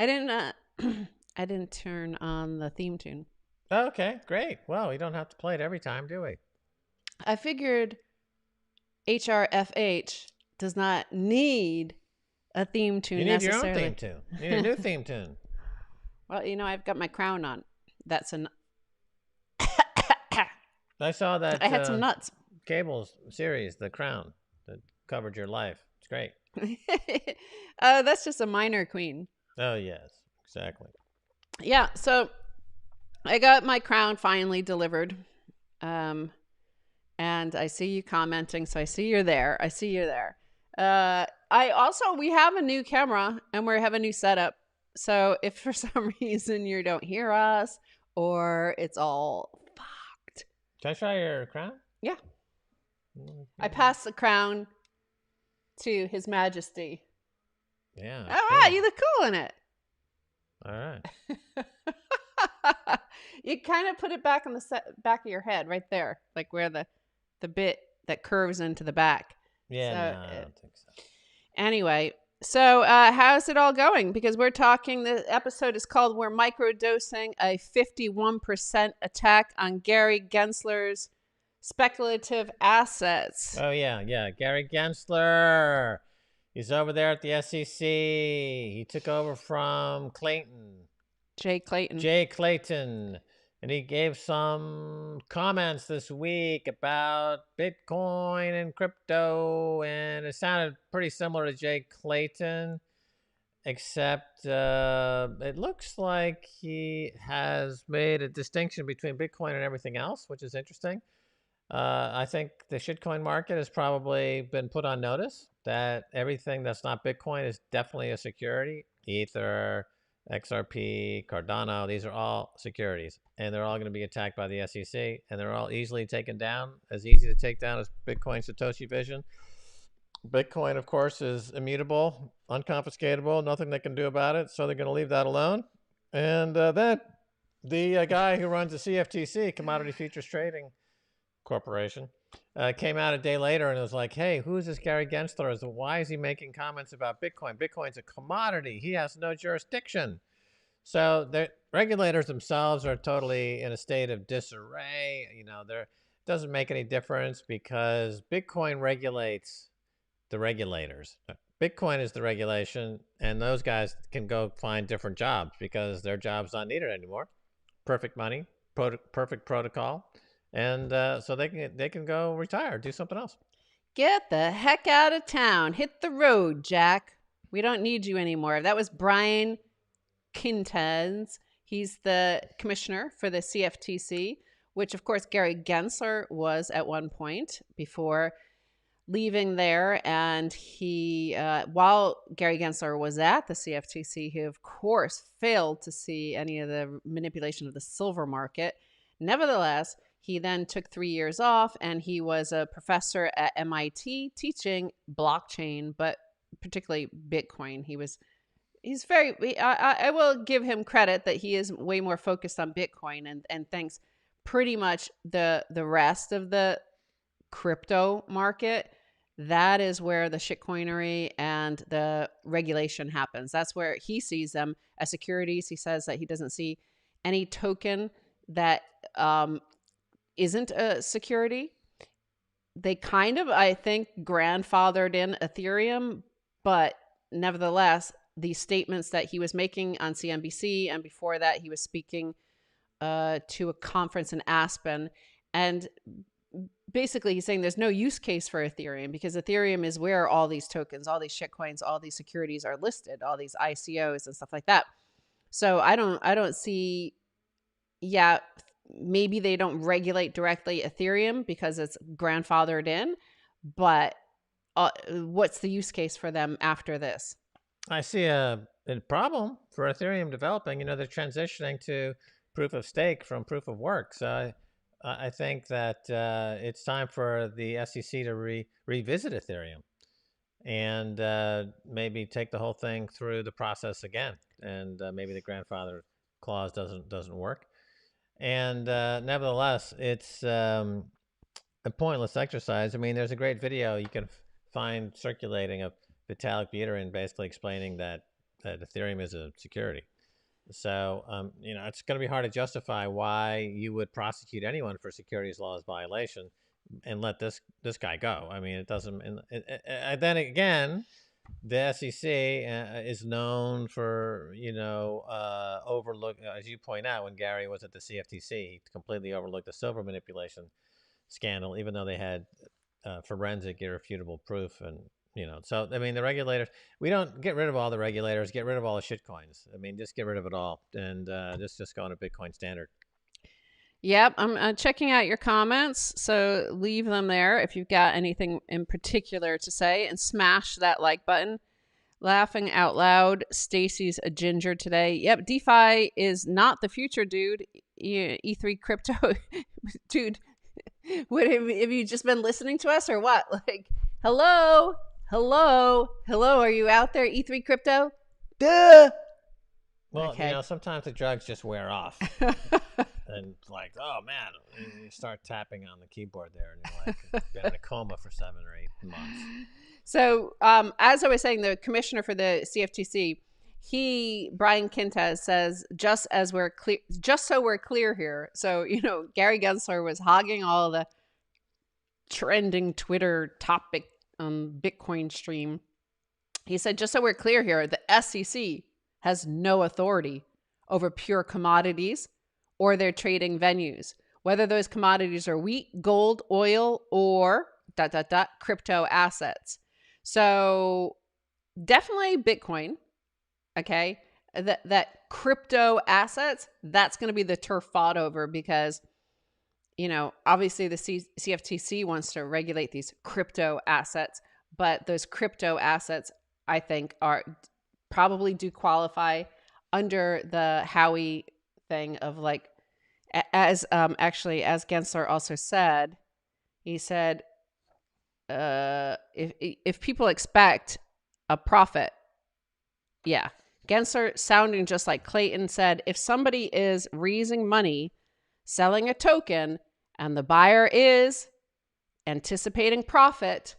I didn't. I didn't turn on the theme tune. Okay, great. Well, we don't have to play it every time, do we? I figured HRFH does not need a theme You tune need your own theme necessarily. tune. You need a new theme tune. Well, I've got my crown on. That's an. I saw I that had some nuts. cable series, The Crown, that covered your life. It's great. That's just a minor queen. Oh, yes, exactly. Yeah, so I got my crown finally delivered. Um, and I see you commenting, so I see you're there. I see you there. We have a new camera and we have a new setup. So if for some reason you don't hear us or it's all fucked. Can I try your crown? Yeah. I pass the crown to His Majesty. Yeah. All cool. right, you look cool in it. All right. You kind of put it back on the back of your head, right there, like where the bit that curves into the back. Yeah, So, no, I don't think so. Anyway, so how's it all going? Because we're talking, the episode is called "We're Microdosing," a 51% attack on Gary Gensler's speculative assets. Oh, yeah. Gary Gensler. He's over there at the SEC. He took over from Jay Clayton. Jay Clayton. And he gave some comments this week about Bitcoin and crypto. And it sounded pretty similar to Jay Clayton, except it looks like he has made a distinction between Bitcoin and everything else, which is interesting. I think the shitcoin market has probably been put on notice that everything that's not Bitcoin is definitely a security. Ether, XRP, Cardano, these are all securities, and they're all going to be attacked by the SEC, and they're all easily taken down, as easy to take down as Bitcoin Satoshi vision. Bitcoin, of course, is immutable, unconfiscatable, nothing they can do about it, so they're going to leave that alone. And then the guy who runs the CFTC, Commodity Futures Trading Corporation, came out a day later and was like, hey, who's this Gary Gensler? Why is he making comments about Bitcoin? Bitcoin's a commodity. He has no jurisdiction. So the regulators themselves are totally in a state of disarray. It doesn't make any difference because Bitcoin regulates the regulators. Bitcoin is the regulation, and those guys can go find different jobs because their job's not needed anymore. Perfect money, perfect protocol. And so they can go retire, do something else. Get the heck out of town. Hit the road, Jack. We don't need you anymore. That was Brian Quintez. He's the commissioner for the CFTC, which, of course, Gary Gensler was at one point before leaving there. And he, while Gary Gensler was at the CFTC, he, of course, failed to see any of the manipulation of the silver market. Nevertheless, he then took 3 years off, and he was a professor at MIT teaching blockchain, but particularly Bitcoin. He's very, I will give him credit that he is way more focused on Bitcoin and thinks pretty much the rest of the crypto market, that is where the shitcoinery and the regulation happens. That's where he sees them as securities. He says that he doesn't see any token that isn't a security. They kind of, I think, grandfathered in Ethereum, but nevertheless, the statements that he was making on CNBC, and before that, he was speaking to a conference in Aspen, and basically he's saying there's no use case for Ethereum because Ethereum is where all these tokens, all these shitcoins, all these securities are listed, all these ICOs and stuff like that. So I don't see, yeah, maybe they don't regulate directly Ethereum because it's grandfathered in, but what's the use case for them after this? I see a problem for Ethereum developing. They're transitioning to proof of stake from proof of work. So I think that it's time for the SEC to revisit Ethereum and maybe take the whole thing through the process again. And maybe the grandfather clause doesn't work. And nevertheless, it's a pointless exercise. I mean, there's a great video you can find circulating of Vitalik Buterin basically explaining that that Ethereum is a security. So, it's going to be hard to justify why you would prosecute anyone for securities laws violation and let this guy go. I mean, it doesn't. And then again, the SEC is known for overlook, as you point out, when Gary was at the CFTC, he completely overlooked the silver manipulation scandal, even though they had forensic irrefutable proof. And so I mean, the regulators, we don't get rid of all the regulators, get rid of all the shit coins. I mean, just get rid of it all and just go on a Bitcoin standard. Yep, I'm checking out your comments, so leave them there if you've got anything in particular to say, and smash that like button. Laughing out loud, Stacy's a ginger today. Yep, DeFi is not the future, dude. E3 crypto, dude. What have you just been listening to us or what? Like, hello, are you out there, E3 crypto? Duh. Well, sometimes the drugs just wear off. And like, oh man, and you start tapping on the keyboard there, and you're like, been in a coma for 7 or 8 months. So, as I was saying, the commissioner for the CFTC, Brian Quintez says, just so we're clear here. So, Gary Gensler was hogging all of the trending Twitter topic Bitcoin stream. He said, just so we're clear here, the SEC has no authority over pure commodities or their trading venues, whether those commodities are wheat, gold, oil, or ... crypto assets. So definitely Bitcoin, okay? That crypto assets, that's going to be the turf fought over because, obviously the CFTC wants to regulate these crypto assets, but those crypto assets, I think, probably do qualify under the Howey thing of like, as Gensler also said, he said, if people expect a profit, yeah. Gensler, sounding just like Clayton, said, if somebody is raising money, selling a token, and the buyer is anticipating profits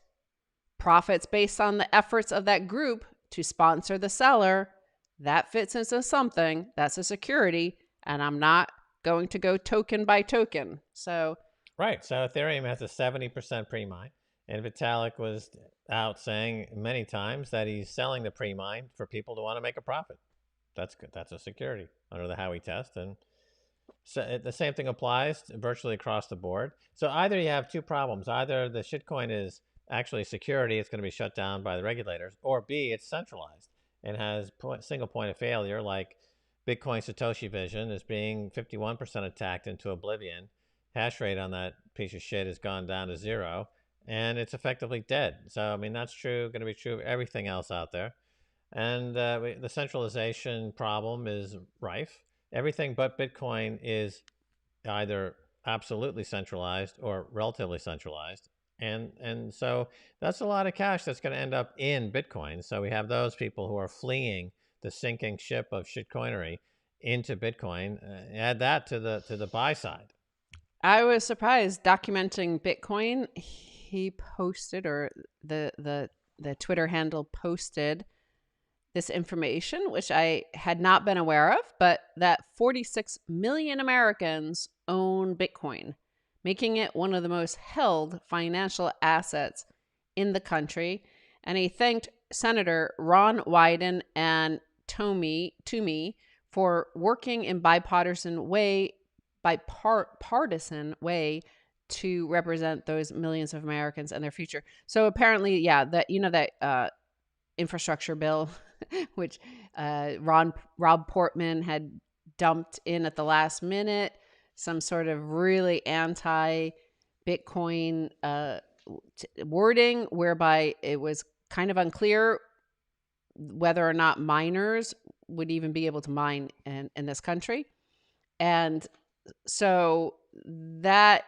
based on the efforts of that group to sponsor the seller, that fits into something. That's a security, and I'm not going to go token by token. So right. So Ethereum has a 70% pre-mine, and Vitalik was out saying many times that he's selling the pre-mine for people to want to make a profit. That's good. That's a security under the Howey test, and so the same thing applies virtually across the board. So either you have two problems: either the shitcoin is actually security, it's going to be shut down by the regulators, or B, it's centralized and has single point of failure, like Bitcoin Satoshi vision is being 51% attacked into oblivion. Hash rate on that piece of shit has gone down to 0, and it's effectively dead. So, I mean, that's going to be true of everything else out there. And the centralization problem is rife. Everything but Bitcoin is either absolutely centralized or relatively centralized. And so that's a lot of cash that's going to end up in Bitcoin. So we have those people who are fleeing the sinking ship of shitcoinery into Bitcoin. Add that to the buy side. I was surprised documenting Bitcoin. He posted, or the Twitter handle posted this information, which I had not been aware of, but that 46 million Americans own Bitcoin, making it one of the most held financial assets in the country. And he thanked Senator Ron Wyden and Toomey for working in bipartisan way to represent those millions of Americans and their future. So apparently, yeah, that infrastructure bill, which Rob Portman had dumped in at the last minute, some sort of really anti-Bitcoin wording, whereby it was kind of unclear whether or not miners would even be able to mine in this country. And so that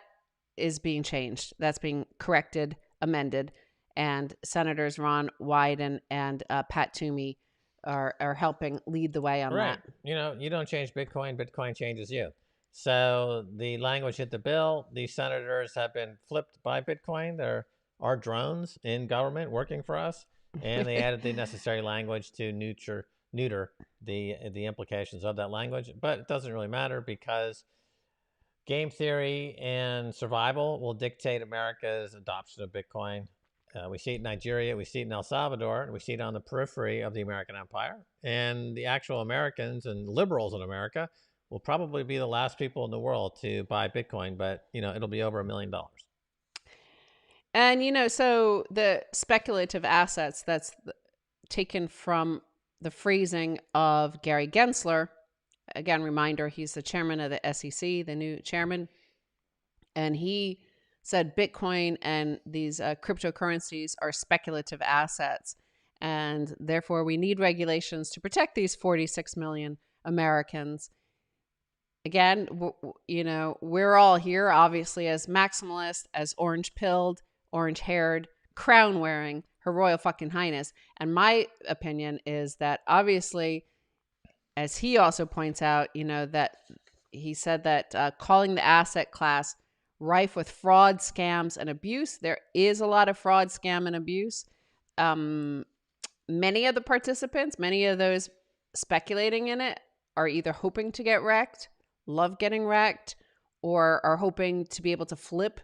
is being changed. That's being corrected, amended. And Senators Ron Wyden and Pat Toomey are helping lead the way on that. You don't change Bitcoin, Bitcoin changes you. So the language hit the bill. These senators have been flipped by Bitcoin. There are drones in government working for us. And they added the necessary language to neuter the implications of that language, but it doesn't really matter because game theory and survival will dictate America's adoption of Bitcoin. We see it in Nigeria, we see it in El Salvador, and we see it on the periphery of the American empire. And the actual Americans and liberals in America will probably be the last people in the world to buy Bitcoin, but it'll be over $1 million. And so the speculative assets that's taken from the phrasing of Gary Gensler. Again, reminder, he's the chairman of the SEC, the new chairman. And he said Bitcoin and these cryptocurrencies are speculative assets. And therefore, we need regulations to protect these 46 million Americans. Again, we're all here, obviously, as maximalists, as orange-pilled, orange-haired, crown-wearing, Her Royal fucking Highness. And my opinion is that obviously, as he also points out, that he said that calling the asset class rife with fraud, scams, and abuse. There is a lot of fraud, scam, and abuse. Many of the participants, many of those speculating in it, are either hoping to get wrecked, love getting wrecked, or are hoping to be able to flip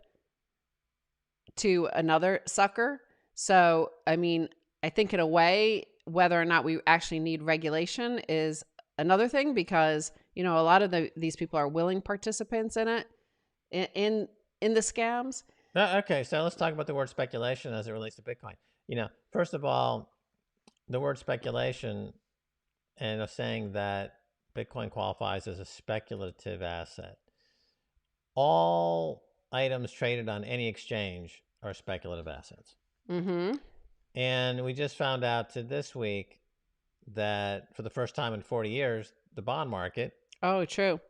to another sucker. So, I mean, I think in a way, whether or not we actually need regulation is another thing, because, a lot of these people are willing participants in it, in the scams. Okay, so let's talk about the word speculation as it relates to Bitcoin. First of all, the word speculation and saying that Bitcoin qualifies as a speculative asset. All items traded on any exchange are speculative assets. Mm-hmm. And we just found out this week that for the first time in 40 years, the bond market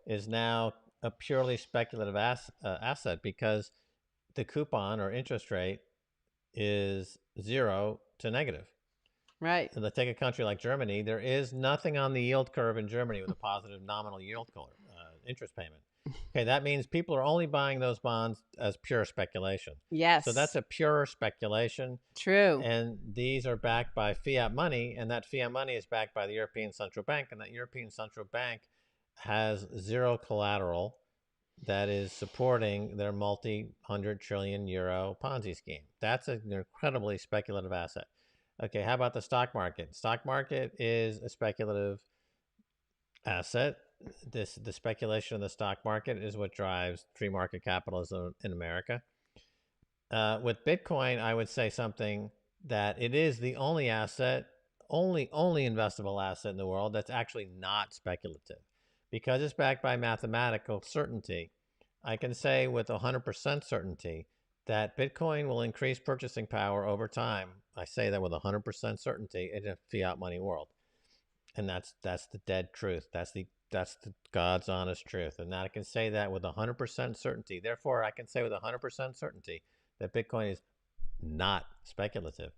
is now a purely speculative asset because the coupon or interest rate is 0 to negative. Right. So let's take a country like Germany. There is nothing on the yield curve in Germany with a positive nominal yield interest payment. Okay, that means people are only buying those bonds as pure speculation. Yes. So that's a pure speculation. True. And these are backed by fiat money, and that fiat money is backed by the European Central Bank, and that European Central Bank has zero collateral that is supporting their multi-hundred trillion euro Ponzi scheme. That's an incredibly speculative asset. Okay, how about the stock market? Stock market is a speculative asset. The speculation of the stock market is what drives free market capitalism in America. With Bitcoin, I would say something that it is the only asset, only investable asset in the world that's actually not speculative, because it's backed by mathematical certainty. I can say with 100% certainty that Bitcoin will increase purchasing power over time. I say that with 100% certainty in a fiat money world. And that's the dead truth. That's the God's honest truth. And I can say that with 100% certainty. Therefore, I can say with 100% certainty that Bitcoin is not speculative.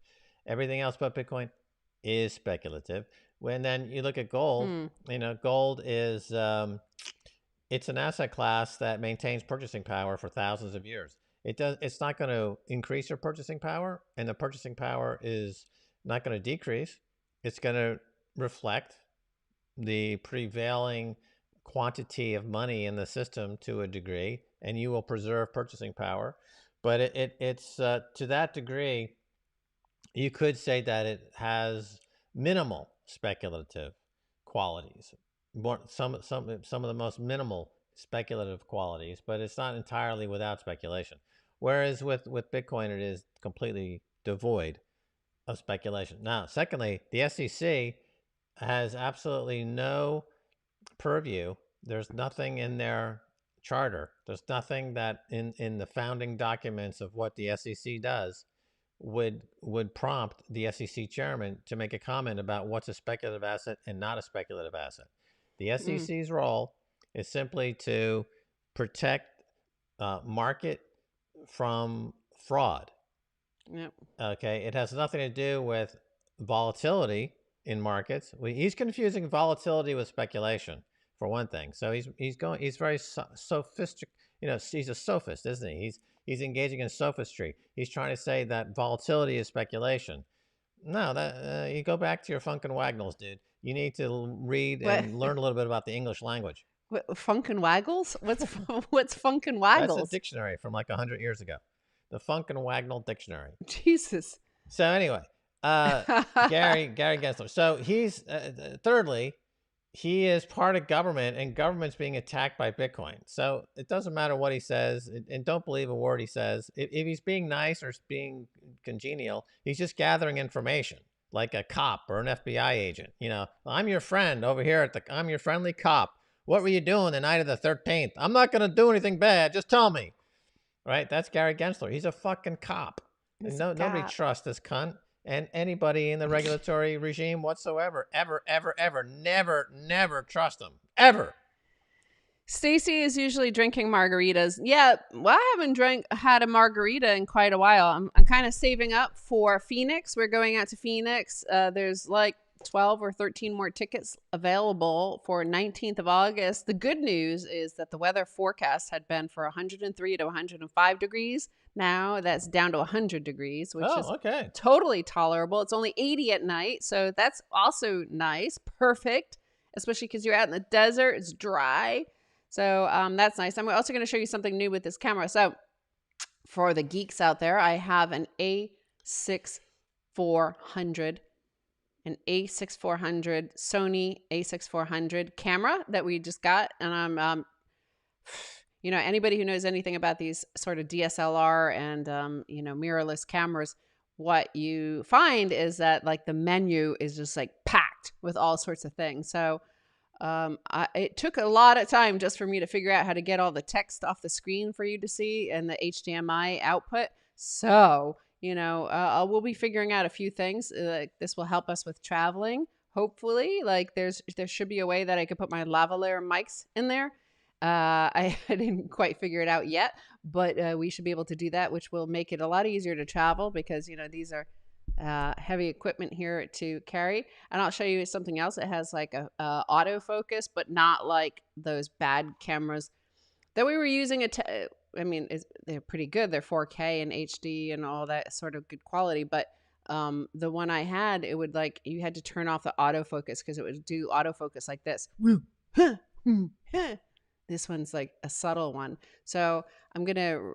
Everything else but Bitcoin is speculative. When then you look at gold, gold is it's an asset class that maintains purchasing power for thousands of years. It's not going to increase your purchasing power, and the purchasing power is not going to decrease. It's going to reflect the prevailing quantity of money in the system to a degree, and you will preserve purchasing power. But it's to that degree, you could say that it has minimal speculative qualities. Some of the most minimal speculative qualities, but it's not entirely without speculation. Whereas with Bitcoin, it is completely devoid of speculation. Now, secondly, the SEC has absolutely no purview. There's nothing in their charter. There's nothing that in the founding documents of what the SEC does would prompt the SEC chairman to make a comment about what's a speculative asset and not a speculative asset. The SEC's role is simply to protect market from fraud. Yep. Okay, it has nothing to do with volatility in markets. He's confusing volatility with speculation, for one thing. So he's very sophisticated. He's a sophist, isn't he? He's engaging in sophistry. He's trying to say that volatility is speculation. No, that you go back to your Funkin' Wagnalls, dude. you need to read What? and learn a little bit about the English language. What, Funk and Waggles? What's Funk and That's a Waggles? dictionary from like 100 years ago. The Funk and Wagnall Dictionary. Jesus. So anyway, Gary Gensler. So he's thirdly, he is part of government, and government's being attacked by Bitcoin. So it doesn't matter what he says, and don't believe a word he says. If he's being nice or being congenial, he's just gathering information, like a cop or an FBI agent. You know, I'm your friend over here I'm your friendly cop. What were you doing the night of the 13th? I'm not going to do anything bad. Just tell me. Right? That's Gary Gensler. He's a fucking cop. And nobody trusts this cunt and anybody in the regulatory regime whatsoever. Ever, never trust them. Ever. Stacy is usually drinking margaritas. Yeah, well, I haven't had a margarita in quite a while. I'm kind of saving up for Phoenix. We're going out to Phoenix. There's like 12 or 13 more tickets available for 19th of August. The good news is that the weather forecast had been for 103 to 105 degrees. Now that's down to 100 degrees, which is totally tolerable. It's only 80 at night, so that's also nice. Perfect, especially because you're out in the desert. It's dry. So that's nice. I'm also going to show you something new with this camera. So for the geeks out there, I have an A6400 Sony A6400 camera that we just got. And I'm, anybody who knows anything about these sort of DSLR and, mirrorless cameras, what you find is that like the menu is just like packed with all sorts of things. So it took a lot of time just for me to figure out how to get all the text off the screen for you to see and the HDMI output. So, we'll be figuring out a few things. This will help us with traveling. Hopefully, there should be a way that I could put my lavalier mics in there. I didn't quite figure it out yet, but we should be able to do that, which will make it a lot easier to travel because, these are heavy equipment here to carry. And I'll show you something else. It has like a autofocus, but not like those bad cameras that we were using. They're pretty good. They're 4K and HD and all that sort of good quality. But the one I had, it would you had to turn off the autofocus because it would do autofocus like this. This one's like a subtle one. So I'm going to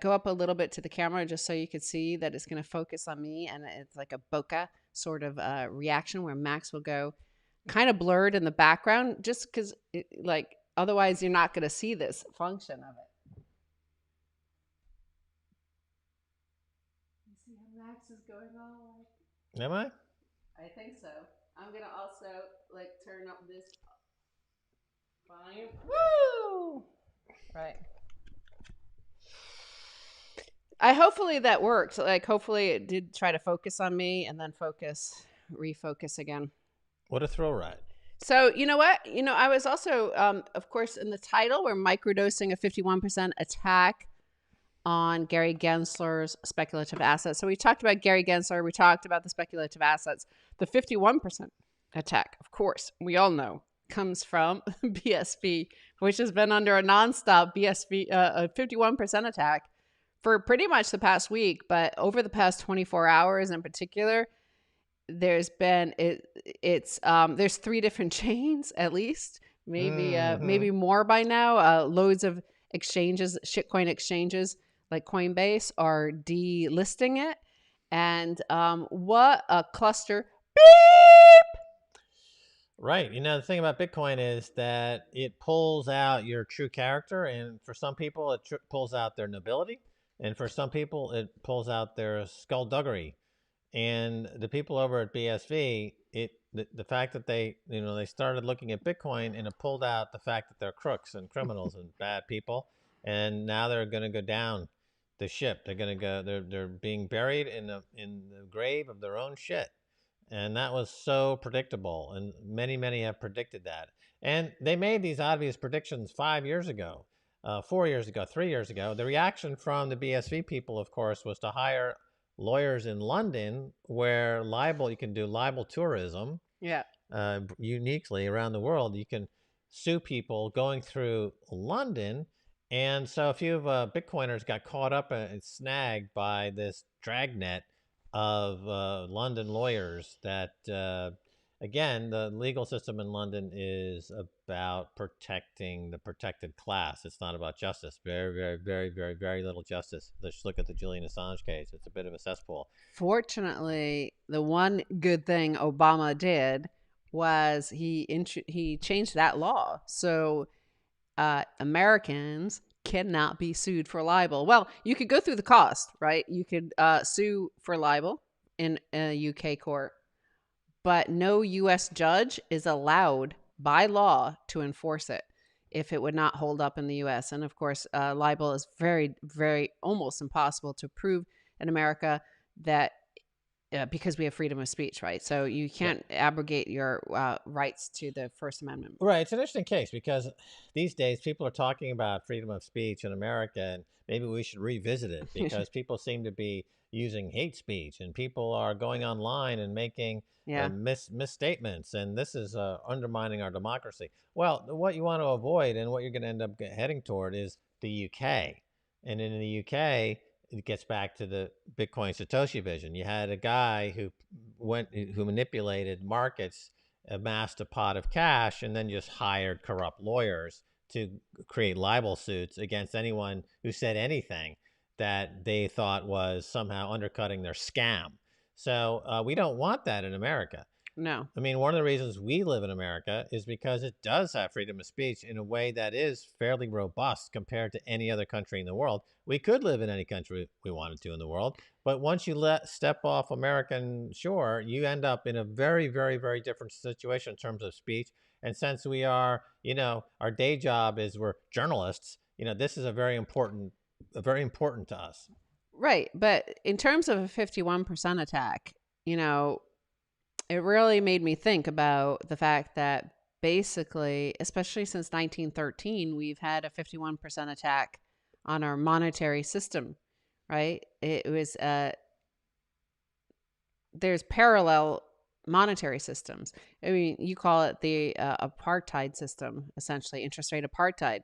go up a little bit to the camera just so you can see that it's going to focus on me. And it's like a bokeh sort of reaction where Max will go kind of blurred in the background just because otherwise you're not going to see this function of it. You see how Max is going all Am I? I think so. I'm going to also turn up this volume. Woo! Right. Hopefully that worked. Hopefully it did try to focus on me and then refocus again. What a thrill ride. So, you know what? I was also, of course, in the title, we're microdosing a 51% attack on Gary Gensler's speculative assets. So we talked about Gary Gensler. We talked about the speculative assets. The 51% attack, of course, we all know, comes from BSV, which has been under a nonstop BSV, a 51% attack for pretty much the past week. But over the past 24 hours in particular, there's been there's 3 different chains at least, maybe more by now. Loads of exchanges, shitcoin exchanges like Coinbase are delisting it, and what a cluster! Beep. Right. The thing about Bitcoin is that it pulls out your true character, and for some people it pulls out their nobility, and for some people it pulls out their skullduggery. And the people over at BSV, the fact that they started looking at Bitcoin and it pulled out the fact that they're crooks and criminals and bad people, and now they're going to go down the ship. They're going to go. They're being buried in the grave of their own shit, and that was so predictable. And many have predicted that, and they made these obvious predictions 5 years ago, 4 years ago, 3 years ago. The reaction from the BSV people, of course, was to hire lawyers in London where you can do libel tourism. Yeah. Uniquely around the world, you can sue people going through London. And so a few of Bitcoiners got caught up and snagged by this dragnet of London lawyers that, again, the legal system in London is about protecting the protected class. It's not about justice. Very, very, very, very, very little justice. Let's look at the Julian Assange case. It's a bit of a cesspool. Fortunately, the one good thing Obama did was he changed that law. So Americans cannot be sued for libel. Well, you could go through the cost, right? You could sue for libel in a UK court, but no US judge is allowed by law to enforce it if it would not hold up in the US. And of course, libel is very, very almost impossible to prove in America that because we have freedom of speech, right? So you can't abrogate your rights to the First Amendment. Right. It's an interesting case because these days people are talking about freedom of speech in America, and maybe we should revisit it because people seem to be using hate speech, and people are going online and making misstatements, and this is undermining our democracy. Well, what you want to avoid and what you're going to end up heading toward is the UK. And in the UK, it gets back to the Bitcoin Satoshi vision. You had a guy who manipulated markets, amassed a pot of cash, and then just hired corrupt lawyers to create libel suits against anyone who said anything that they thought was somehow undercutting their scam. So we don't want that in America. No. I mean, one of the reasons we live in America is because it does have freedom of speech in a way that is fairly robust compared to any other country in the world. We could live in any country we wanted to in the world, but once you step off American shore, you end up in a very, very, very different situation in terms of speech. And since we are, our day job is we're journalists, this is very important to us. Right. But in terms of a 51% attack, it really made me think about the fact that basically, especially since 1913, we've had a 51% attack on our monetary system, right? It was, there's parallel monetary systems. I mean, you call it the apartheid system, essentially, interest rate apartheid.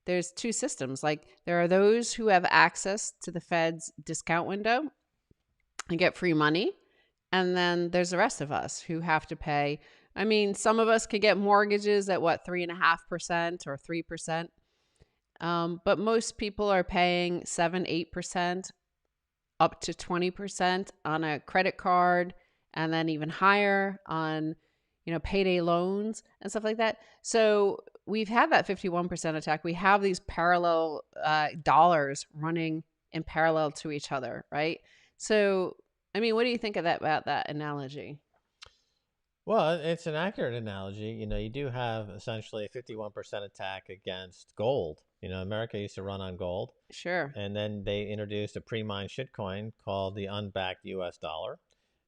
There's two systems. Like, there are those who have access to the Fed's discount window and get free money. And then there's the rest of us who have to pay. I mean, some of us could get mortgages at 3.5% or 3%. But most people are paying 7-8%, up to 20% on a credit card, and then even higher on, payday loans and stuff like that. So we've had that 51% attack. We have these parallel dollars running in parallel to each other, right? So, I mean, what do you think about that analogy? Well, it's an accurate analogy. You do have essentially a 51% attack against gold. America used to run on gold. Sure. And then they introduced a pre-mined shitcoin called the unbacked US dollar.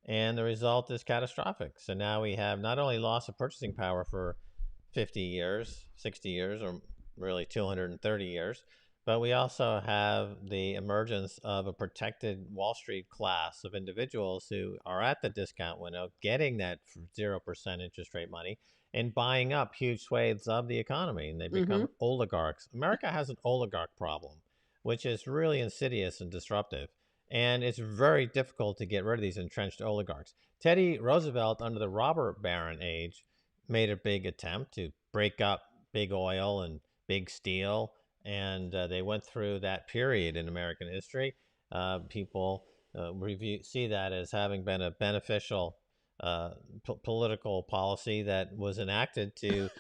And the result is catastrophic. So now we have not only loss of purchasing power for 50 years, 60 years, or really 230 years, but we also have the emergence of a protected Wall Street class of individuals who are at the discount window, getting that 0% interest rate money and buying up huge swathes of the economy, and they become oligarchs. America has an oligarch problem, which is really insidious and disruptive. And it's very difficult to get rid of these entrenched oligarchs. Teddy Roosevelt, under the robber baron age, made a big attempt to break up big oil and big steel. And they went through that period in American history. People see that as having been a beneficial political policy that was enacted to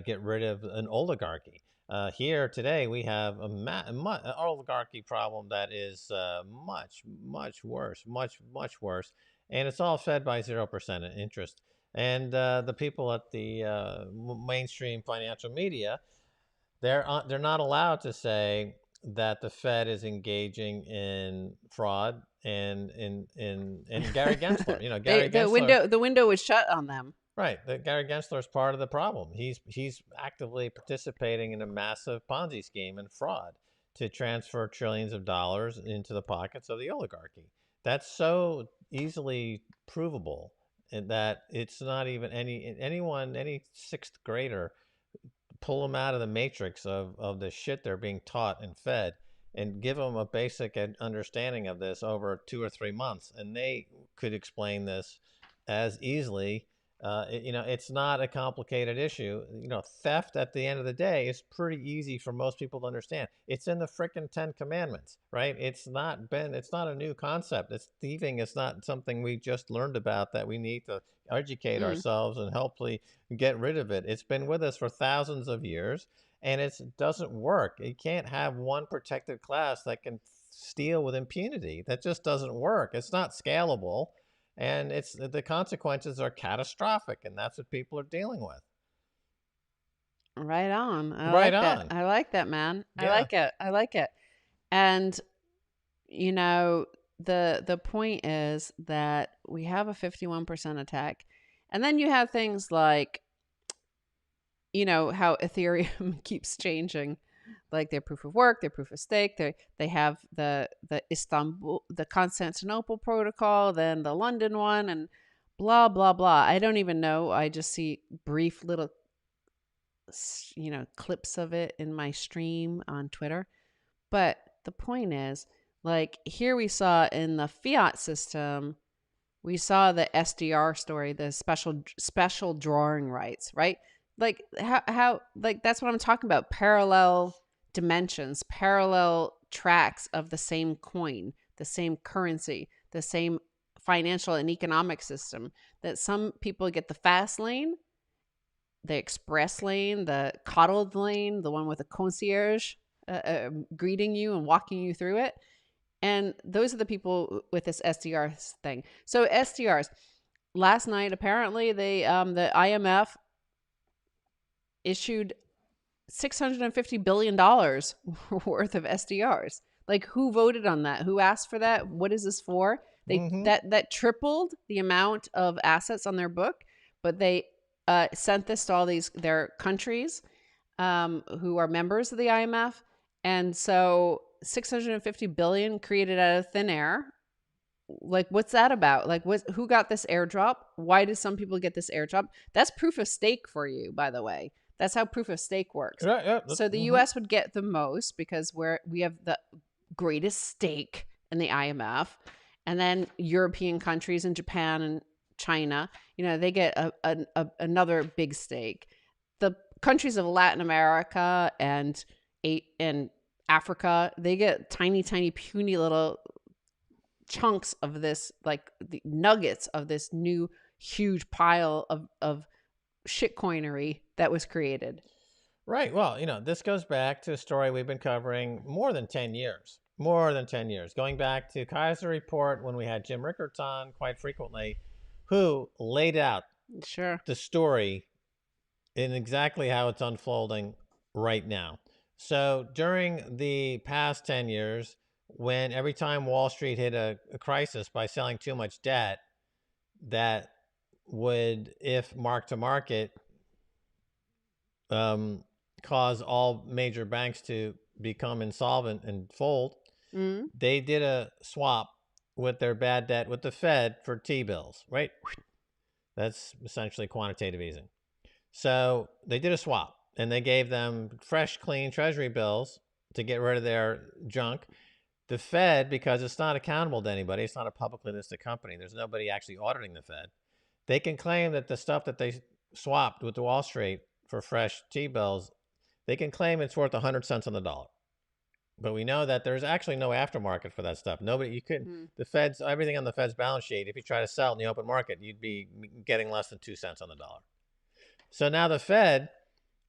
get rid of an oligarchy. Here today, we have an oligarchy problem that is much, much worse, much, much worse. And it's all fed by 0% interest. And the people at the mainstream financial media, they're not allowed to say that the Fed is engaging in fraud and Gary Gensler. Gary Gensler. The window was shut on them. Right. Gary Gensler is part of the problem. He's actively participating in a massive Ponzi scheme and fraud to transfer trillions of dollars into the pockets of the oligarchy. That's so easily provable, and that it's not even any sixth grader pull them out of the matrix of the shit they're being taught and fed and give them a basic understanding of this over 2 or 3 months. And they could explain this as easily It's not a complicated issue. Theft at the end of the day is pretty easy for most people to understand. It's in the frickin' 10 Commandments, right? It's not a new concept. It's thieving. It's not something we just learned about that we need to educate Mm. ourselves and hopefully get rid of it. It's been with us for thousands of years, and it doesn't work. You can't have one protected class that can steal with impunity. That just doesn't work. It's not scalable, and it's the consequences are catastrophic, and that's what people are dealing with. Right on. I Right like that. on. I like that, man. I Yeah. like it. I like it. And you know, the point is that we have a 51% attack. And then you have things like, how Ethereum keeps changing, like their proof of work, their proof of stake. They have the Constantinople protocol, then the London one, and blah blah blah. I don't even know. I just see brief little clips of it in my stream on Twitter. But the point is, like, here we saw in the fiat system, we saw the SDR story, the special drawing rights, right? Like how like that's what I'm talking about. Parallel dimensions, parallel tracks of the same coin, the same currency, the same financial and economic system. That some people get the fast lane, the express lane, the coddled lane, the one with the concierge greeting you and walking you through it. And those are the people with this SDR thing. So SDRs, last night apparently the IMF issued $650 billion worth of SDRs. Like, who voted on that? Who asked for that? What is this for? That tripled the amount of assets on their book, but they sent this to all their countries who are members of the IMF. And so 650 billion created out of thin air. Like, what's that about? Like, who got this airdrop? Why did some people get this airdrop? That's proof of stake for you, by the way. That's how proof of stake works. Yeah. So the US would get the most because we have the greatest stake in the IMF. And then European countries and Japan and China, they get another big stake. The countries of Latin America and Africa, they get tiny, tiny, puny little chunks of this, like the nuggets of this new huge pile of shitcoinery that was created. Right. Well, this goes back to a story we've been covering more than 10 years. More than 10 years. Going back to Kaiser Report when we had Jim Rickards on quite frequently, who laid out the story in exactly how it's unfolding right now. So during the past 10 years, when every time Wall Street hit a crisis by selling too much debt, that would, if mark to market, cause all major banks to become insolvent and fold, they did a swap with their bad debt with the Fed for T-bills, right? That's essentially quantitative easing. So they did a swap, and they gave them fresh, clean treasury bills to get rid of their junk. The Fed, because it's not accountable to anybody, it's not a publicly listed company, there's nobody actually auditing the Fed, they can claim that the stuff that they swapped with the Wall Street for fresh T-bills, they can claim it's worth 100 cents on the dollar. But we know that there's actually no aftermarket for that stuff. The Fed's, everything on the Fed's balance sheet, if you try to sell it in the open market, you'd be getting less than 2 cents on the dollar. So now the Fed,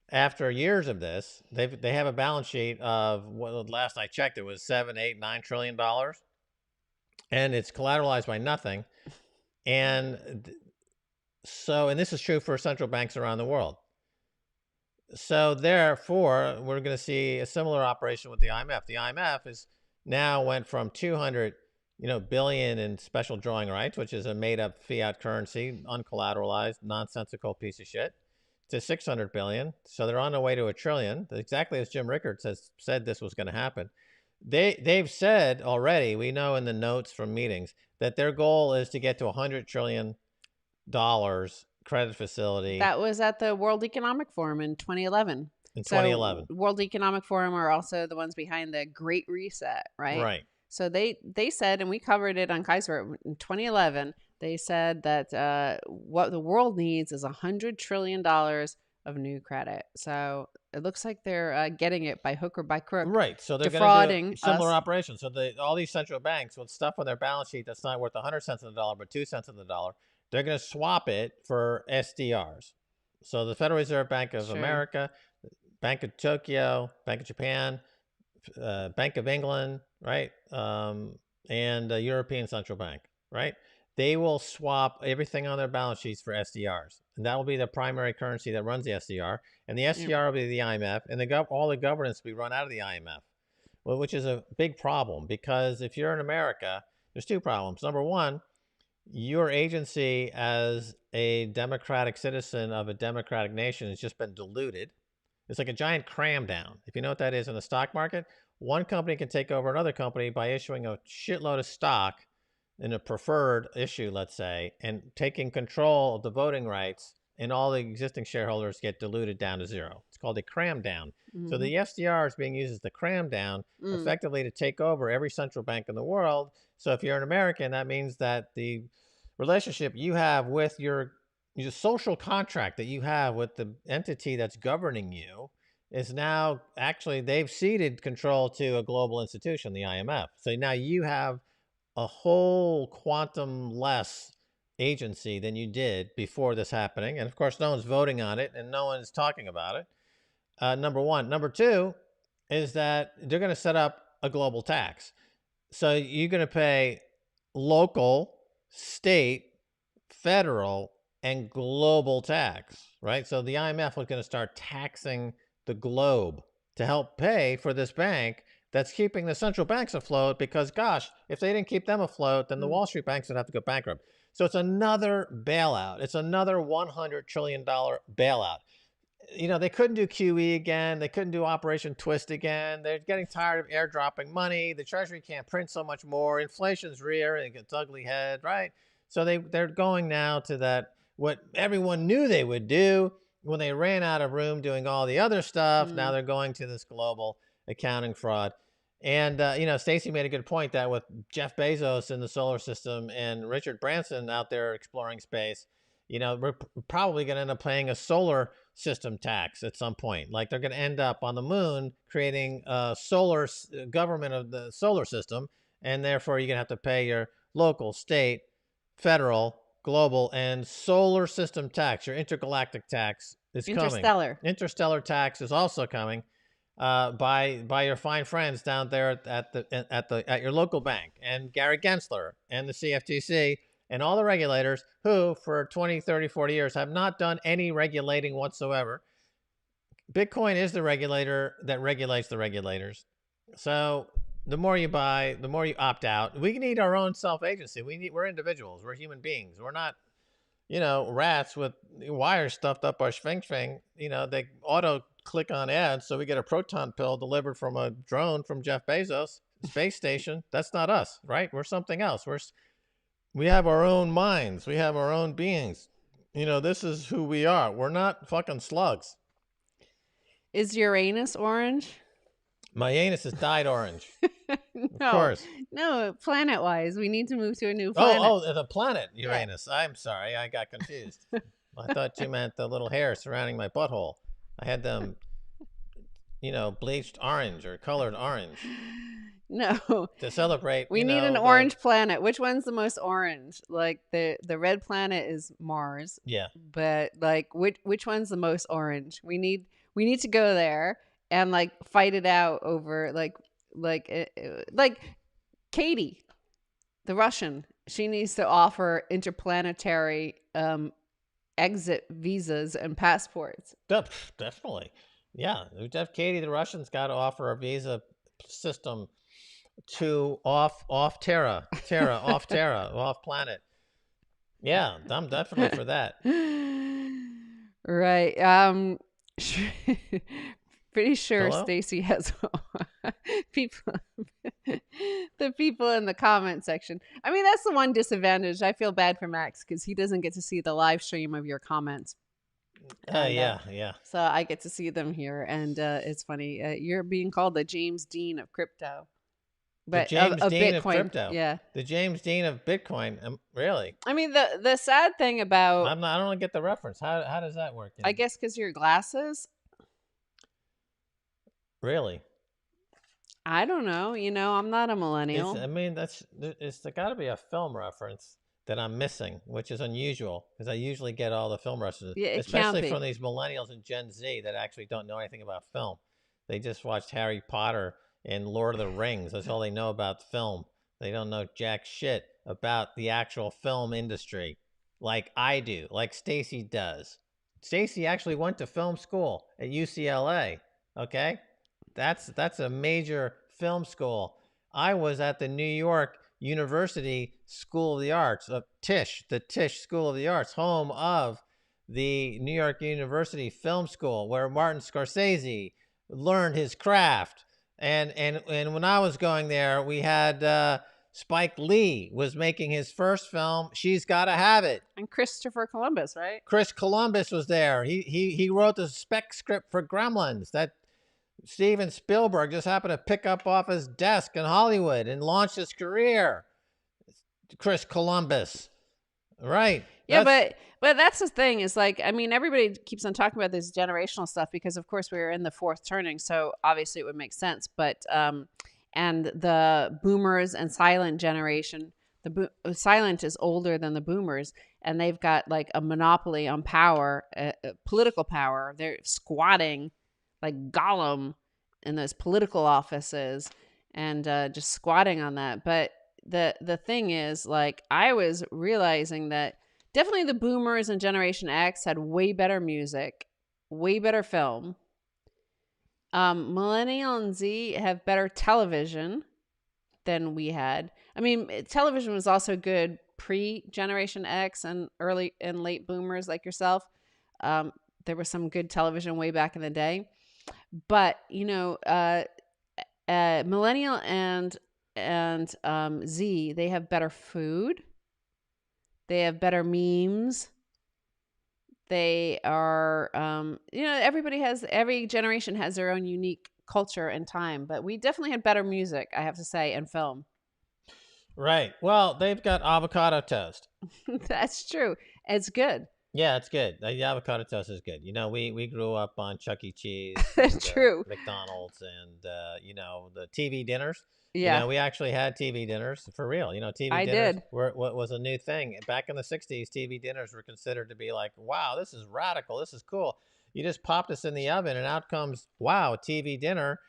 after years of this, they have a balance sheet of, well, last I checked, it was $7, $8, $9 trillion, and it's collateralized by nothing. And this is true for central banks around the world. So therefore, we're going to see a similar operation with the IMF. The IMF is now went from 200 billion in special drawing rights, which is a made-up fiat currency, uncollateralized, nonsensical piece of shit, to 600 billion. So they're on their way to $1 trillion, exactly as Jim Rickards has said this was going to happen. They've said already, we know in the notes from meetings, that their goal is to get to $100 trillion credit facility. That was at the World Economic Forum in 2011. In 2011. So World Economic Forum are also the ones behind the Great Reset, right? Right. So they said, and we covered it on Kaiser in 2011, They said that what the world needs is $100 trillion of new credit. So it looks like they're getting it by hook or by crook, Right. So they're going to do defrauding similar us. operations. So all these central banks with stuff on their balance sheet that's not worth 100 cents on the dollar, but 2 cents on the dollar, they're going to swap it for SDRs. So the Federal Reserve Bank of Sure. America, Bank of Tokyo, Bank of Japan, Bank of England, right? And European Central Bank, right? They will swap everything on their balance sheets for SDRs. And that will be the primary currency that runs the SDR. And the Yep. SDR will be the IMF. And all the governance will be run out of the IMF, well, which is a big problem because if you're in America, there's two problems. Number one, your agency as a democratic citizen of a democratic nation has just been diluted. It's like a giant cram down. If you know what that is in the stock market, one company can take over another company by issuing a shitload of stock in a preferred issue, let's say, and taking control of the voting rights, and all the existing shareholders get diluted down to zero. It's called a cram down. Mm-hmm. So the SDR is being used as the cram down, effectively to take over every central bank in the world. So if you're an American, that means that the relationship you have with your social contract that you have with the entity that's governing you is now actually they've ceded control to a global institution, the IMF. So now you have a whole quantum less agency than you did before this happening. And of course, no one's voting on it and no one's talking about it. Number one. Number two is that they're going to set up a global tax. So you're going to pay local, state, federal, and global tax, right? So the IMF was going to start taxing the globe to help pay for this bank that's keeping the central banks afloat because, gosh, if they didn't keep them afloat, then the Wall Street banks would have to go bankrupt. So it's another bailout. It's another $100 trillion bailout. You know, they couldn't do QE again. They couldn't do Operation Twist again. They're getting tired of airdropping money. The Treasury can't print so much more. Inflation's rearing its ugly head, right? So they're going now to that, what everyone knew they would do when they ran out of room doing all the other stuff. Now they're going to this global accounting fraud. And, Stacy made a good point that with Jeff Bezos in the solar system and Richard Branson out there exploring space, we're probably going to end up paying a solar system tax at some point. Like they're going to end up on the moon creating a solar government of the solar system. And therefore you're going to have to pay your local, state, federal, global, and solar system tax. Your intergalactic tax is coming. Interstellar tax is also coming. By your fine friends down there at your local bank, and Gary Gensler and the CFTC and all the regulators who for 20, 30, 40 years have not done any regulating whatsoever. Bitcoin is the regulator that regulates the regulators. So the more you buy, the more you opt out. We need our own self-agency. We're individuals. We're human beings. We're not, rats with wires stuffed up our sphincter. They auto click on ads, so we get a proton pill delivered from a drone from Jeff Bezos space station. That's not us, right? We're something else. We have our own minds. We have our own beings. This is who we are. We're not fucking slugs. Is Uranus orange? My anus is dyed orange. No, of course. No, planet-wise, we need to move to a new planet. Oh, the planet Uranus. Yeah. I'm sorry, I got confused. I thought you meant the little hair surrounding my butthole. I had them, bleached orange or colored orange. No. To celebrate. We need an orange planet. Which one's the most orange? Like the red planet is Mars. Yeah. But like which one's the most orange? We need to go there and like fight it out over like Katie, the Russian. She needs to offer interplanetary exit visas and passports. Definitely. Yeah. Katie, the Russians got to offer a visa system to off Terra, off Terra, off planet. Yeah, I'm definitely for that. Right. Pretty sure Hello? Stacy has people. The people in the comment section. I mean, that's the one disadvantage. I feel bad for Max because he doesn't get to see the live stream of your comments. Yeah. So I get to see them here, and it's funny. You're being called the James Dean of crypto. The but James of Dean of Bitcoin. crypto. Yeah. The James Dean of Bitcoin. Really? I mean, the sad thing about, I don't get the reference. How does that work? I guess because your glasses, Really? I don't know. I'm not a millennial. I mean, it's got to be a film reference that I'm missing, which is unusual because I usually get all the film references, Yeah, it can't especially be. from these millennials and Gen Z that actually don't know anything about film. They just watched Harry Potter and Lord of the Rings. That's all they know about film. They don't know jack shit about the actual film industry like I do, like Stacy does. Stacy actually went to film school at UCLA. Okay? That's a major film school. I was at the New York University School of the Arts, the Tisch School of the Arts, home of the New York University Film School, where Martin Scorsese learned his craft. And when I was going there, we had Spike Lee was making his first film, She's Gotta Have It. And Christopher Columbus, right? Chris Columbus was there. He wrote the spec script for Gremlins that Steven Spielberg just happened to pick up off his desk in Hollywood and launch his career. Chris Columbus. Right. Yeah, but that's the thing is like, I mean, everybody keeps on talking about this generational stuff because of course we were in the fourth turning, so obviously it would make sense. But and the boomers and silent generation, silent is older than the boomers, and they've got like a monopoly on power, political power. They're squatting like Gollum in those political offices and just squatting on that. But the thing is, like, I was realizing that definitely the boomers and Generation X had way better music, way better film. Millennial and Z have better television than we had. I mean, television was also good pre-Generation X and early and late boomers like yourself. There was some good television way back in the day. But, millennial and Z, they have better food. They have better memes. They are, every generation has their own unique culture and time. But we definitely had better music, I have to say, and film. Right. Well, they've got avocado toast. That's true. It's good. Yeah, it's good. The avocado toast is good. We grew up on Chuck E. Cheese. True. McDonald's and, the TV dinners. Yeah. We actually had TV dinners for real. TV I dinners did. what was a new thing. Back in the 60s, TV dinners were considered to be like, wow, this is radical. This is cool. You just pop this in the oven and out comes, wow, a TV dinner,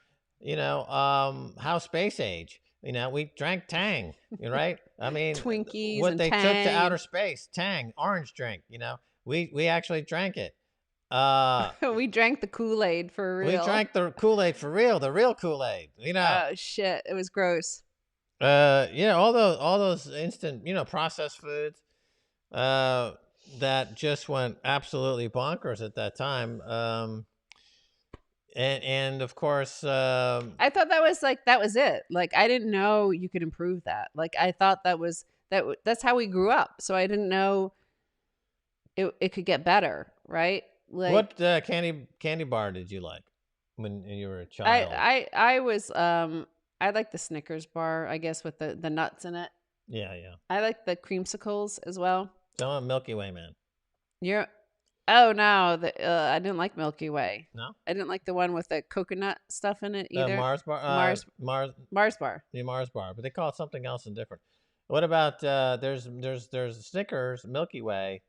how space age. We drank Tang, right? I mean, Twinkies what and they Tang. took to outer space, Tang, orange drink, we actually drank it. We drank the Kool-Aid for real. We drank the Kool-Aid for real, the real Kool-Aid, Oh shit, it was gross. All those instant, processed foods, that just went absolutely bonkers at that time. And of course, I thought that was it. Like, I didn't know you could improve that. Like, I thought that's how we grew up. So I didn't know it could get better, right? Like, what candy bar did you like when you were a child? I was I like the Snickers bar, I guess, with the nuts in it. Yeah. I like the creamsicles as well. So I'm a Milky Way man. Oh no, I didn't like Milky Way. No, I didn't like the one with the coconut stuff in it either. Mars bar. Mars bar. The Mars bar, but they call it something else and different. What about there's Snickers, Milky Way,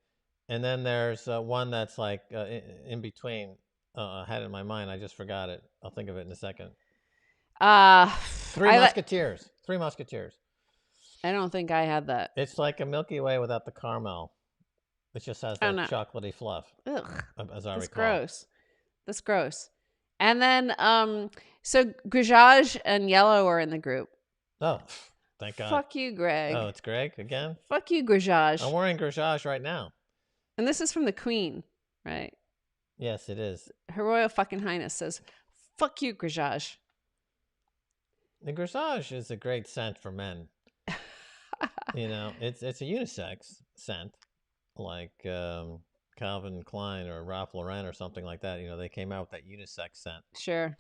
and then there's one that's like in between. I had it in my mind. I just forgot it. I'll think of it in a second. Three Musketeers. Three Musketeers. I don't think I had that. It's like a Milky Way without the caramel. It just has that chocolatey fluff. Ugh, as I recall. Gross. That's gross. And then, so Grigage and Yellow are in the group. Oh, thank God. Fuck you, Greg. Oh, it's Greg again? Fuck you, Grigage. I'm wearing Grigage right now. And this is from the Queen, right? Yes, it is. Her Royal fucking Highness says, fuck you, Grigage. The Grigage is a great scent for men. It's a unisex scent. Like Calvin Klein or Ralph Lauren or something like that. They came out with that unisex scent. Sure.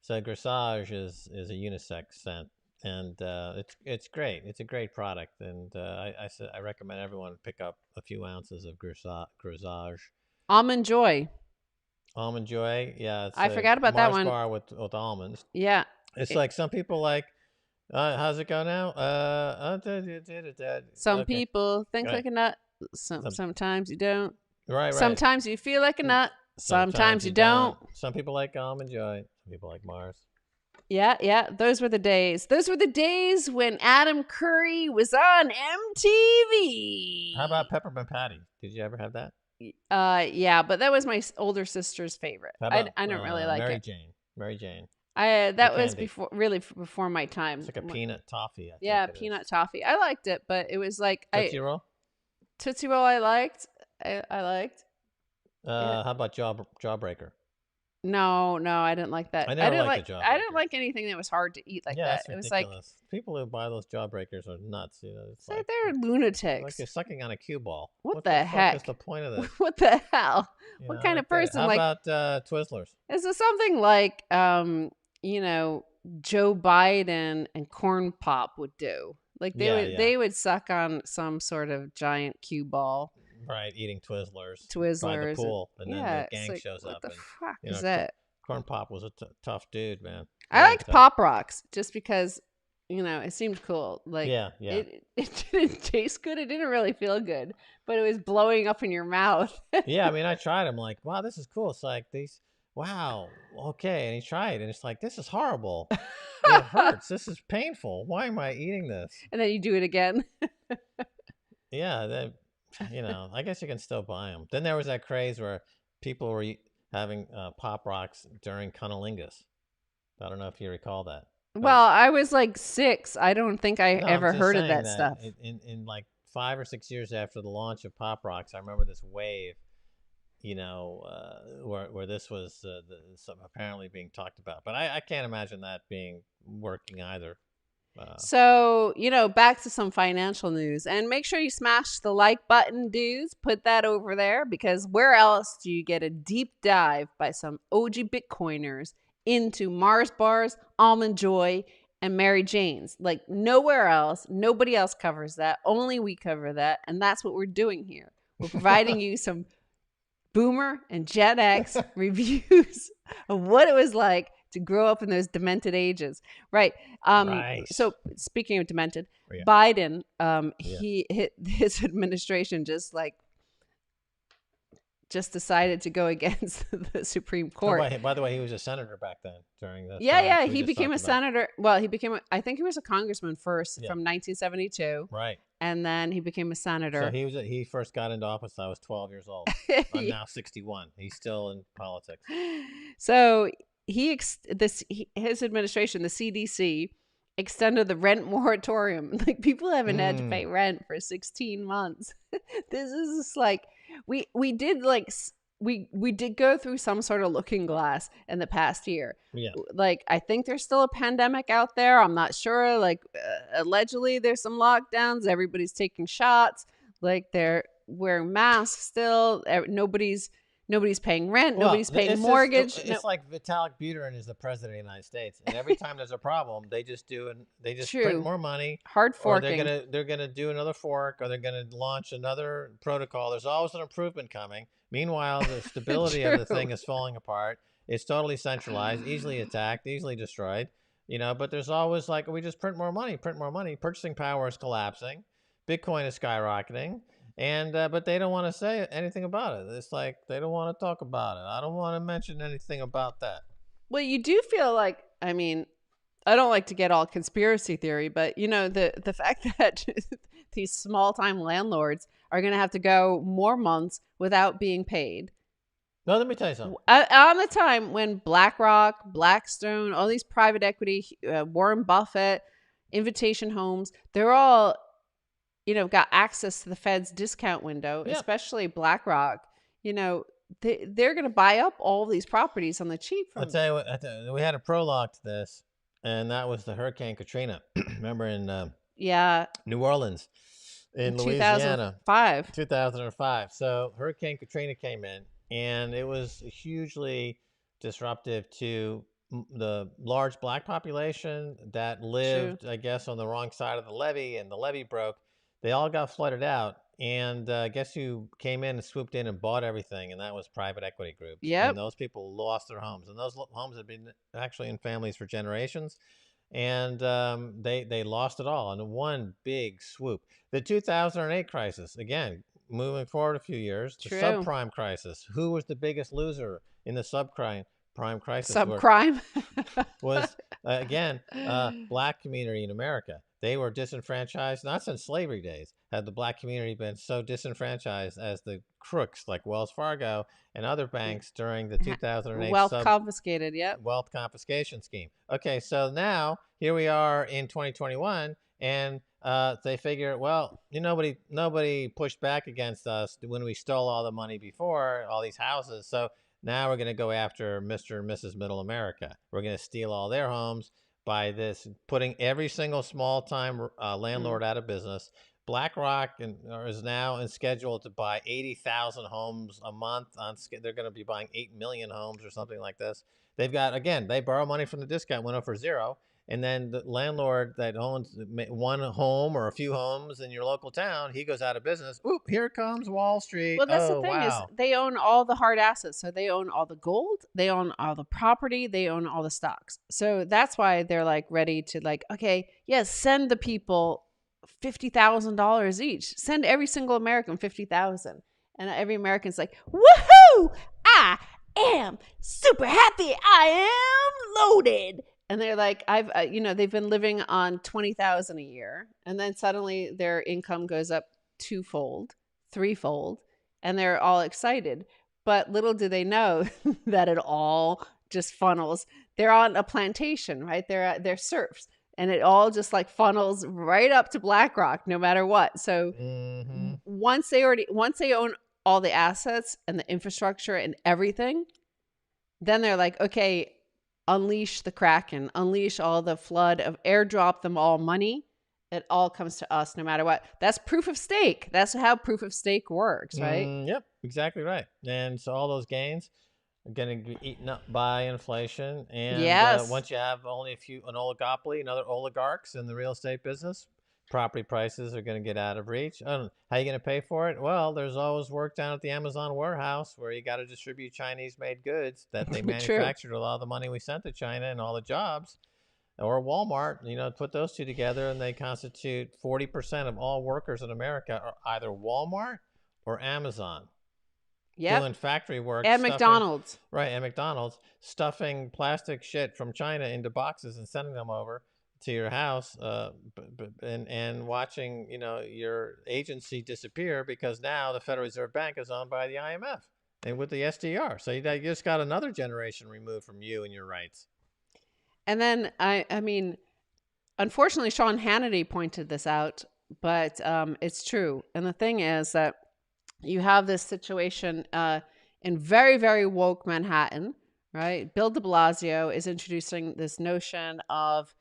So Grigage is a unisex scent. and it's great. It's a great product, and I recommend everyone pick up a few ounces of Grisage. Almond Joy. Almond Joy, yeah, it's I a forgot about that Mars one. bar with almonds. Yeah. It's It- like some people like. How's it go now? some Okay, people think right. like a nut. Some, Sometimes you don't. right. Sometimes you feel like a nut. Sometimes Sometimes you you don't. don't. Some people like Almond Joy. Some people like Mars. Yeah, yeah. Those were the days. Those were the days when Adam Curry was on MTV. How about Peppermint Patty? Did you ever have that? Yeah, but that was my older sister's favorite. How I about don't really like Mary it. Jane? Mary Jane. The That was candy. before my time. It's like a peanut toffee, I think Yeah, it is. peanut toffee. I liked it, but it was like Tootsie Roll? Tootsie Roll. I liked. I liked. Yeah. How about Jawbreaker? No, I didn't like that. I never liked the I didn't Jawbreaker. like anything that was hard to eat like Yeah, that. that's It was like ridiculous. People who buy those Jawbreakers are nuts. You know, it's like they're lunatics. like you're sucking on a cue ball. What the fuck heck? is the point of this? What the hell? You What know, kind I of don't get it. person How like about Twizzlers? is this something like you know, Joe Biden and Corn Pop would do? Like they would suck on some sort of giant cue ball. Right, eating Twizzlers by the Twizzlers. pool, and then Yeah, the gang like, shows what up. the And fuck you is know, that? Corn Pop was a tough dude, man. I Very liked tough. Pop Rocks just because, you know, it seemed cool. Like Yeah. it didn't taste good. It didn't really feel good, but it was blowing up in your mouth. Yeah, I mean, I tried. I'm like, wow, this is cool. It's like these, wow, okay. And he tried, and it's like, this is horrible. It hurts. This is painful. Why am I eating this? And then you do it again. Yeah, that, you know, I guess you can still buy them. Then there was that craze where people were having Pop Rocks during cunnilingus. I don't know if you recall that. Well, I was like 6. I don't think I No, ever I'm just heard of saying that stuff. In like 5 or 6 years after the launch of Pop Rocks, I remember this wave, you know, where this was apparently being talked about. But I can't imagine that being working either. So, you know, back to some financial news. And make sure you smash the like button, dudes. Put that over there, because where else do you get a deep dive by some OG Bitcoiners into Mars bars, Almond Joy, and Mary Jane's? Like nowhere else. Nobody else covers that. Only we cover that. And that's what we're doing here. We're providing you some Boomer and Gen X reviews of what it was like to grow up in those demented ages. Right. Right. So speaking of demented, Yeah. Biden, his administration just decided to go against the Supreme Oh, Court. by the way, he was a senator back then during this. Yeah. He became a senator. Well, I think he was a congressman first from 1972. Right. And then he became a senator. So he first got into office. I was 12 years old. I'm now 61. He's still in politics. So his administration, the CDC, extended the rent moratorium. Like people haven't had to pay rent for 16 months. This is just like we did go through some sort of looking glass in the past year. Yeah. Like I think there's still a pandemic out there. I'm not sure. Like allegedly there's some lockdowns. Everybody's taking shots. Like they're wearing masks still. Nobody's paying rent. Nobody's paying mortgage. It's like Vitalik Buterin is the president of the United States, and every time there's a problem, they just print more money. Hard forking. Or they're gonna do another fork, or they're gonna launch another protocol. There's always an improvement coming. Meanwhile, the stability of the thing is falling apart. It's totally centralized, easily attacked, easily destroyed. You know, but there's always like, we just print more money. Purchasing power is collapsing. Bitcoin is skyrocketing. And but they don't want to say anything about it. It's like they don't want to talk about it. I don't want to mention anything about that. Well, you do feel like, I mean, I don't like to get all conspiracy theory, but you know, the fact that these small time landlords are going to have to go more months without being paid. No, let me tell you something. On the time when BlackRock, Blackstone, all these private equity, Warren Buffett, Invitation Homes, they're all, you know, got access to the Fed's discount window, especially BlackRock. You know, they're going to buy up all these properties on the cheap. I'll tell you what, we had a prologue to this, and that was the Hurricane Katrina. Remember in New Orleans, in Louisiana. 2005. So Hurricane Katrina came in, and it was hugely disruptive to the large black population that True. lived, I guess, on the wrong side of the levee, and the levee broke. They all got flooded out, and guess who came in and swooped in and bought everything? And that was private equity groups. And Yep. those people lost their homes, and those homes had been actually in families for generations, and they lost it all in one big swoop. The 2008 crisis, again, moving forward a few years, the True. subprime crisis. Who was the biggest loser in the subprime crisis? Subcrime. Was again black community in America. They were disenfranchised, not since slavery days had the black community been so disenfranchised as the crooks like Wells Fargo and other banks during the 2008 Wealth confiscated. Yep. wealth confiscation scheme. Okay, so now here we are in 2021, and they figure, well, nobody pushed back against us when we stole all the money before, all these houses. So now we're going to go after Mr. and Mrs. Middle America. We're going to steal all their homes by this, putting every single small time landlord out of business. BlackRock is now scheduled to buy 80,000 homes a month. They're going to be buying 8 million homes or something like this. They've got, again, they borrow money from the discount window for zero. And then the landlord that owns one home or a few homes in your local town, he goes out of business. Oop, here comes Wall Street. Well, that's the Oh, thing is wow. they own all the hard assets. So they own all the gold, they own all the property, they own all the stocks. So that's why they're like ready to like, okay, yes, send the people $50,000 each. Send every single American 50,000, and every American's like, woohoo! I am super happy. I am loaded. And they're like, they've been living on 20,000 a year, and then suddenly their income goes up twofold, threefold, and they're all excited. But little do they know that it all just funnels. They're on a plantation, right? They're serfs, and it all just like funnels right up to BlackRock, no matter what. So once they own all the assets and the infrastructure and everything, then they're like, okay, unleash the Kraken, unleash all the flood of airdrop them all money. It all comes to us no matter what. That's proof of stake. That's how proof of stake works, right? Yep, exactly right. And so all those gains are going to be eaten up by inflation. And Yes. once you have only an oligopoly and other oligarchs in the real estate business, property prices are going to get out of reach. How are you going to pay for it? Well, there's always work down at the Amazon warehouse where you got to distribute Chinese-made goods that they manufactured with all the money we sent to China and all the jobs. Or Walmart, put those two together, and they constitute 40% of all workers in America are either Walmart or Amazon. Yep. Doing factory work. And McDonald's. Right, and McDonald's, stuffing plastic shit from China into boxes and sending them over to your house, and watching your agency disappear because now the Federal Reserve Bank is owned by the IMF and with the SDR. So you just got another generation removed from you and your rights. And then I mean, unfortunately, Sean Hannity pointed this out, but it's true. And the thing is that you have this situation in very, very woke Manhattan, right? Bill de Blasio is introducing this notion of,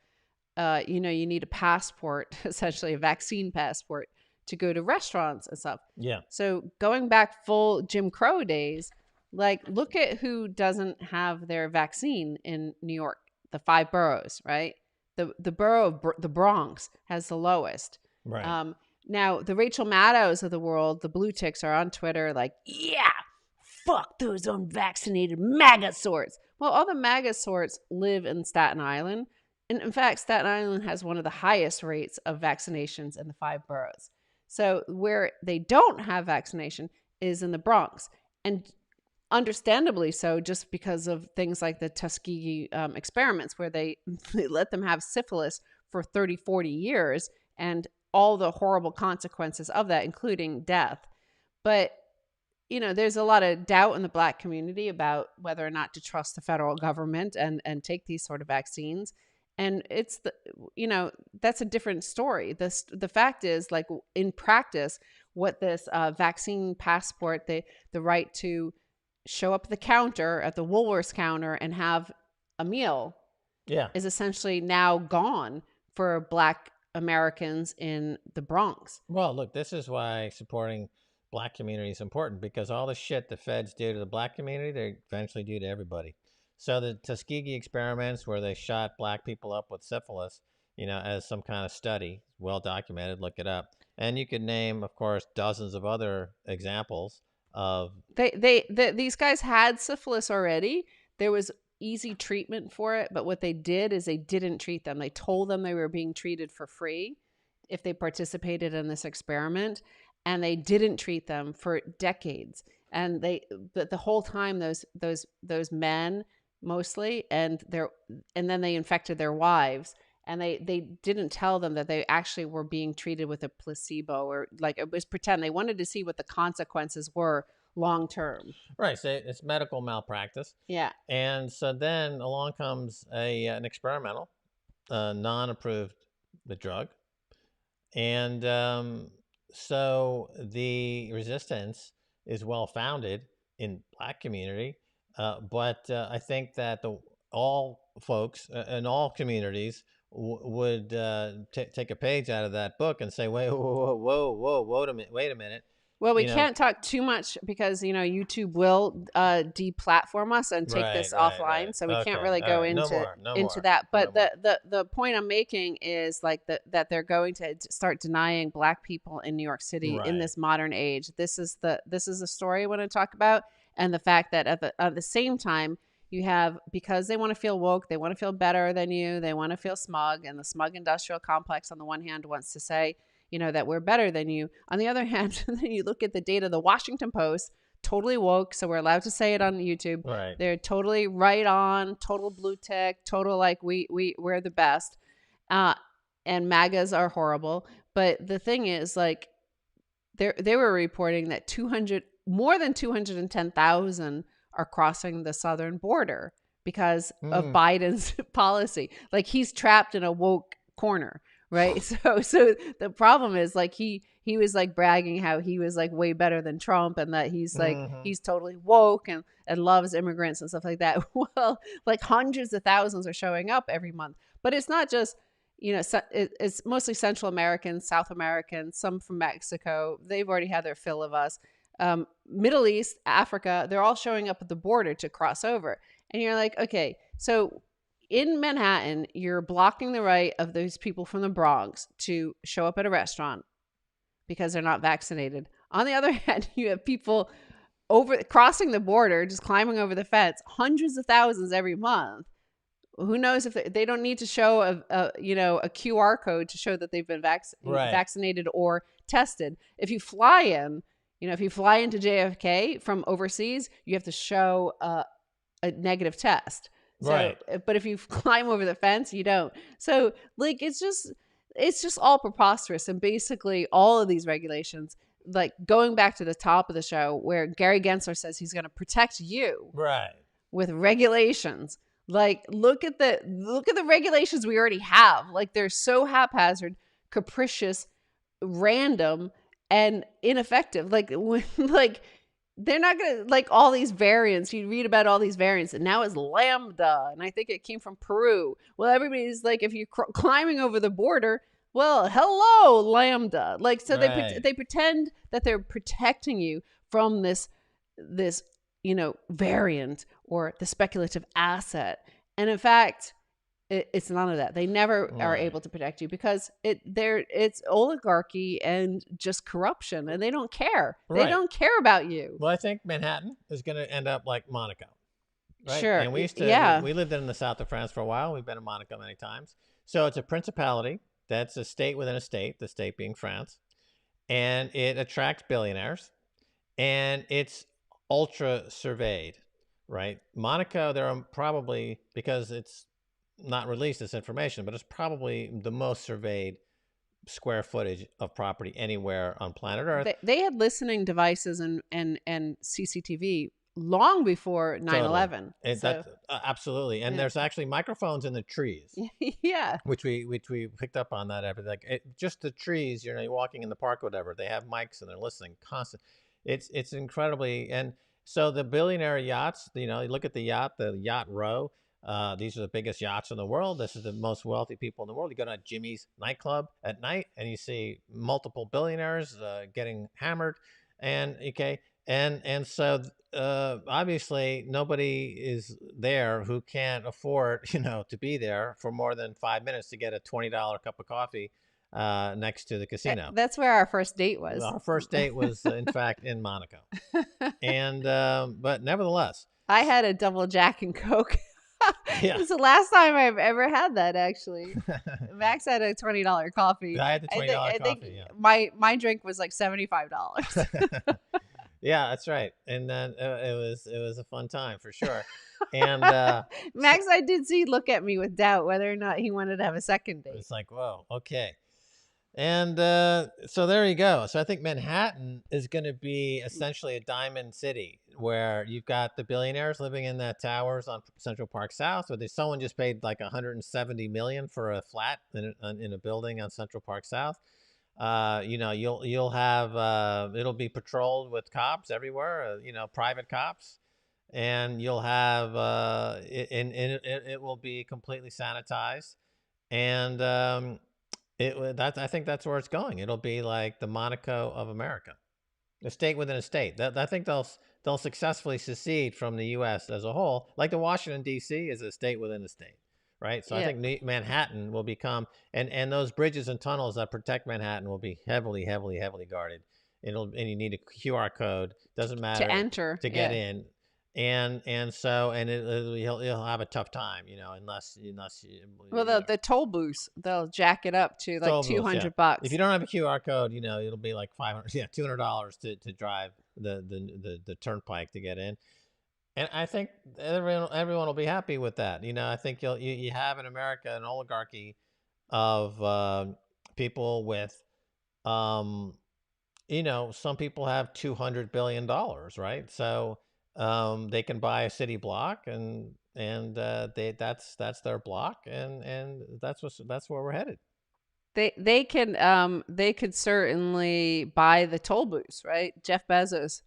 you need a passport, essentially a vaccine passport, to go to restaurants and stuff. Yeah. So going back full Jim Crow days, like look at who doesn't have their vaccine in New York. The 5 boroughs, right? The borough of the Bronx has the lowest. Right. Now, the Rachel Maddows of the world, the blue ticks are on Twitter like, yeah, fuck those unvaccinated MAGA sorts. Well, all the MAGA sorts live in Staten Island. And in fact, Staten Island has one of the highest rates of vaccinations in the 5 boroughs. So where they don't have vaccination is in the Bronx. And understandably so, just because of things like the Tuskegee experiments where they let them have syphilis for 30, 40 years and all the horrible consequences of that, including death. But, there's a lot of doubt in the Black community about whether or not to trust the federal government and take these sort of vaccines. And it's, that's a different story. The fact is, like, in practice, what this vaccine passport, the right to show up at the counter, at the Woolworths counter, and have a meal is essentially now gone for Black Americans in the Bronx. Well, look, this is why supporting Black community is important, because all the shit the feds do to the Black community, they eventually do to everybody. So the Tuskegee experiments, where they shot black people up with syphilis, as some kind of study, well documented. Look it up, and you could name, of course, dozens of other examples of. These guys had syphilis already. There was easy treatment for it, but what they did is they didn't treat them. They told them they were being treated for free if they participated in this experiment, and they didn't treat them for decades. And but the whole time, those men mostly, and then they infected their wives, and they didn't tell them that they actually were being treated with a placebo, or like it was pretend. They wanted to see what the consequences were long term. Right. So it's medical malpractice. Yeah. And so then along comes an experimental, non-approved the drug. And so the resistance is well founded in black community. But I think that all folks in all communities would take a page out of that book and say, wait a minute. Well, we can't talk too much because, YouTube will deplatform us and take this offline. Right. So we can't really go into that. But the point I'm making is like that they're going to start denying black people in New York City in this modern age. This is the story I want to talk about. And the fact that at the same time, you have, because they want to feel woke, they want to feel better than you, they want to feel smug. And the smug industrial complex on the one hand wants to say, that we're better than you. On the other hand, then you look at the data, the Washington Post, totally woke, so we're allowed to say it on YouTube. Right. They're totally right on, total blue tick, total like we're the best. And MAGAs are horrible. But the thing is, like, they were reporting that more than 210,000 are crossing the southern border because of Biden's policy. Like, he's trapped in a woke corner. Right. So the problem is, like, he was like bragging how he was like way better than Trump, and that he's like, he's totally woke and loves immigrants and stuff like that. Well, like hundreds of thousands are showing up every month, but it's not just, it's mostly Central Americans, South Americans, some from Mexico. They've already had their fill of us. Middle East, Africa, they're all showing up at the border to cross over. And you're like, okay, so in Manhattan, you're blocking the right of those people from the Bronx to show up at a restaurant because they're not vaccinated. On the other hand, you have people crossing the border, just climbing over the fence, hundreds of thousands every month. Who knows if they don't need to show a QR code to show that they've been vaccinated or tested. If you fly in, if you fly into JFK from overseas, you have to show a negative test. So, but if you climb over the fence, you don't. So, like, it's just all preposterous. And basically all of these regulations, like going back to the top of the show where Gary Gensler says he's going to protect you with regulations. Like, look at the regulations we already have. Like, they're so haphazard, capricious, random, and ineffective. Like, they're not going to, like, all these variants. You read about all these variants, and now it's Lambda, and I think it came from Peru. Well, everybody's like, if you're climbing over the border, well, hello, Lambda. Like, so they pretend that they're protecting you from this variant or the speculative asset. And in fact, it's none of that. They never are able to protect you because it's oligarchy and just corruption, and they don't care. They don't care about you. Well, I think Manhattan is going to end up like Monaco. Right? Sure. And we used to, we lived in the south of France for a while. We've been in Monaco many times. So it's a principality. That's a state within a state, the state being France. And it attracts billionaires, and it's ultra surveyed, right? Monaco, there are probably, because it's not released this information, but it's probably the most surveyed square footage of property anywhere on planet Earth. They had listening devices and CCTV long before 9/11. Totally. Absolutely. And there's actually microphones in the trees. Yeah. Which we picked up on that after, like, just the trees, you're walking in the park or whatever, they have mics and they're listening constant. It's incredibly. And so the billionaire yachts, you look at the yacht row. These are the biggest yachts in the world. This is the most wealthy people in the world. You go to Jimmy's nightclub at night and you see multiple billionaires getting hammered, and so obviously nobody is there who can't afford, to be there for more than 5 minutes to get a $20 cup of coffee next to the casino. That's where our first date was. Our first date was, in fact, in Monaco. And but nevertheless, I had a double Jack and Coke. Yeah. It's the last time I've ever had that, actually. Max had a $20 coffee. I had the $20 I think coffee. Yeah. my drink was like $75. Yeah, that's right. And then it was a fun time for sure. And Max, I did see look at me with doubt whether or not he wanted to have a second date. it's like, whoa, okay. And so there you go. So I think Manhattan is going to be essentially a diamond city where you've got the billionaires living in the towers on Central Park South, where someone just paid like 170 million for a flat in a building on Central Park South. You'll have it'll be patrolled with cops everywhere. Private cops, and you'll have it will be completely sanitized, and I think that's where it's going. It'll be like the Monaco of America, a state within a state. I think they'll successfully secede from the U.S. as a whole, like the Washington D.C. is a state within a state, right? So yeah. I think Manhattan will become, and those bridges and tunnels that protect Manhattan will be heavily, heavily, heavily guarded. And you need a QR code. Doesn't matter to enter to get in. And he'll have a tough time, unless the toll booths, they'll jack it up to like $200. If you don't have a QR code, it'll be like $200 to drive the turnpike to get in. And I think everyone will be happy with that. I think you have in America an oligarchy of people with some people have $200 billion, right? So they can buy a city block, and that's their block, and that's where we're headed. They could certainly buy the toll booths, right? Jeff Bezos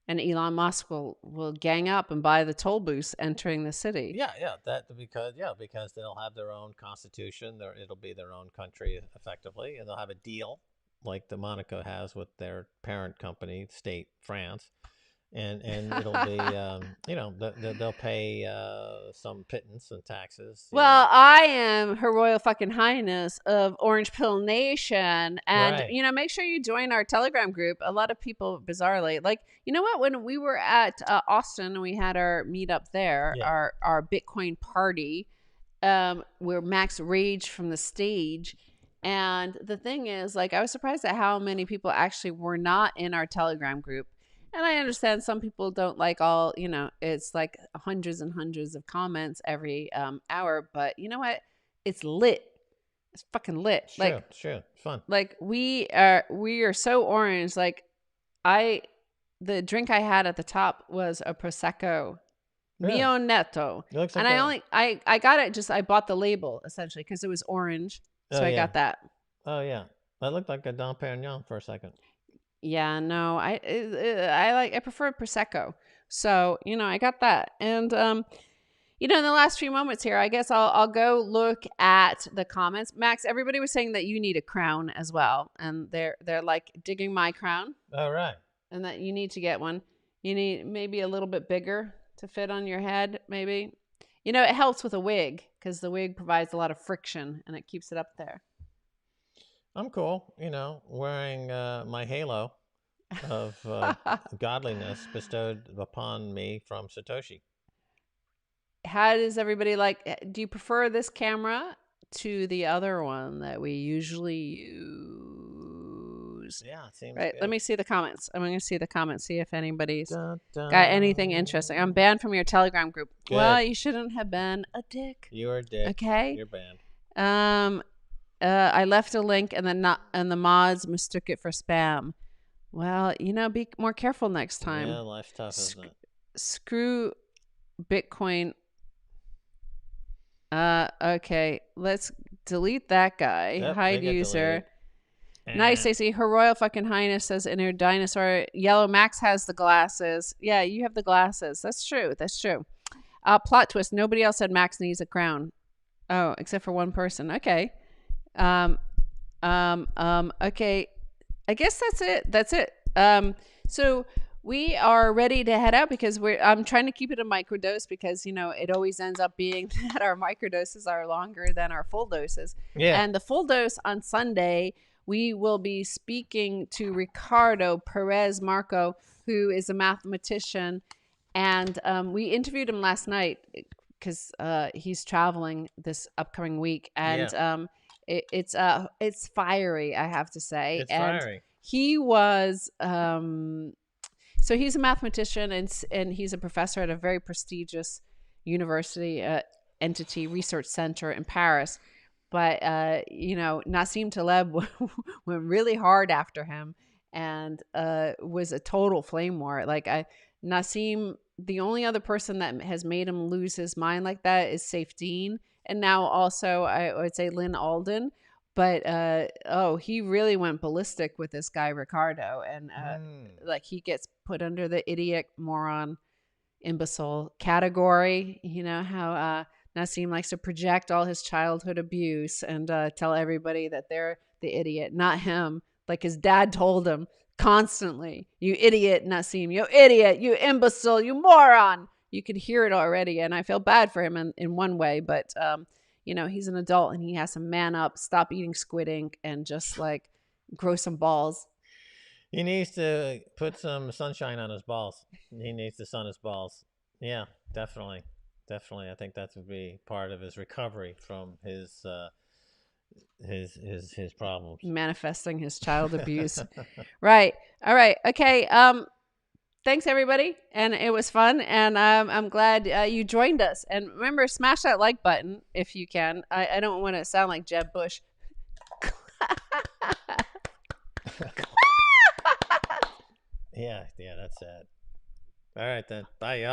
and Elon Musk will gang up and buy the toll booths entering the city. Yeah, because they'll have their own constitution. It'll be their own country effectively, and they'll have a deal like the Monaco has with their parent company, state France. And it'll be, they'll pay some pittance and taxes. Well, I am Her Royal fucking Highness of Orange Pill Nation. And, right. Make sure you join our Telegram group. A lot of people, bizarrely, like, you know what? When we were at Austin and we had our meetup there, our Bitcoin party, where Max raged from the stage. And the thing is, like, I was surprised at how many people actually were not in our Telegram group. And I understand some people don't like all, it's like hundreds and hundreds of comments every hour. But you know what? It's lit. It's fucking lit. Sure. Fun. Like we are so orange. Like the drink I had at the top was a Prosecco. Really? Mio Netto. Like and I got it I bought the label essentially because it was orange. So I got that. Oh, yeah. That looked like a Dom Perignon for a second. Yeah, no, I prefer Prosecco. So, I got that. And, in the last few moments here, I guess I'll go look at the comments. Max, everybody was saying that you need a crown as well. And they're like digging my crown. All right. And that you need to get one. You need maybe a little bit bigger to fit on your head, maybe. It helps with a wig because the wig provides a lot of friction and it keeps it up there. I'm cool, wearing my halo of godliness bestowed upon me from Satoshi. How does everybody do you prefer this camera to the other one that we usually use? Yeah, it seems right. Good. Let me see the comments. I'm going to see the comments, see if anybody's got anything interesting. I'm banned from your Telegram group. Good. Well, you shouldn't have been a dick. You're a dick. Okay. You're banned. I left a link and the mods mistook it for spam. Well, be more careful next time. Yeah, life's tough, isn't it? Screw Bitcoin. Okay, let's delete that guy. Yep, hide user. Nice, Stacy. Her Royal fucking Highness says in her dinosaur yellow. Max has the glasses. Yeah, you have the glasses. That's true. Plot twist. Nobody else said Max needs a crown. Oh, except for one person. Okay. Okay. I guess that's it. So we are ready to head out because I'm trying to keep it a microdose because, it always ends up being that our microdoses are longer than our full doses. Yeah. And the full dose on Sunday, we will be speaking to Ricardo Perez Marco, who is a mathematician. And we interviewed him last night because he's traveling this upcoming week. And it's fiery, I have to say. It's and fiery. He was so he's a mathematician and he's a professor at a very prestigious university entity research center in Paris. But Nassim Taleb went really hard after him and was a total flame war. Nassim, the only other person that has made him lose his mind like that is Saif Dean, and now also I would say Lynn Alden. But he really went ballistic with this guy Ricardo, and he gets put under the idiot, moron, imbecile category. You know how Nassim likes to project all his childhood abuse and tell everybody that they're the idiot, not him. Like his dad told him constantly, "You idiot, Nassim! You idiot! You imbecile! You moron!" You could hear it already, and I feel bad for him in one way, but he's an adult and he has to man up, stop eating squid ink, and just grow some balls. He needs to put some sunshine on his balls. He needs to sun his balls. Yeah, definitely. I think that would be part of his recovery from his problems. Manifesting his child abuse. Right. All right. Okay. Thanks everybody, and it was fun, and I'm glad you joined us. And remember, smash that like button if you can. I don't want to sound like Jeb Bush. Yeah, that's sad. All right then, bye y'all.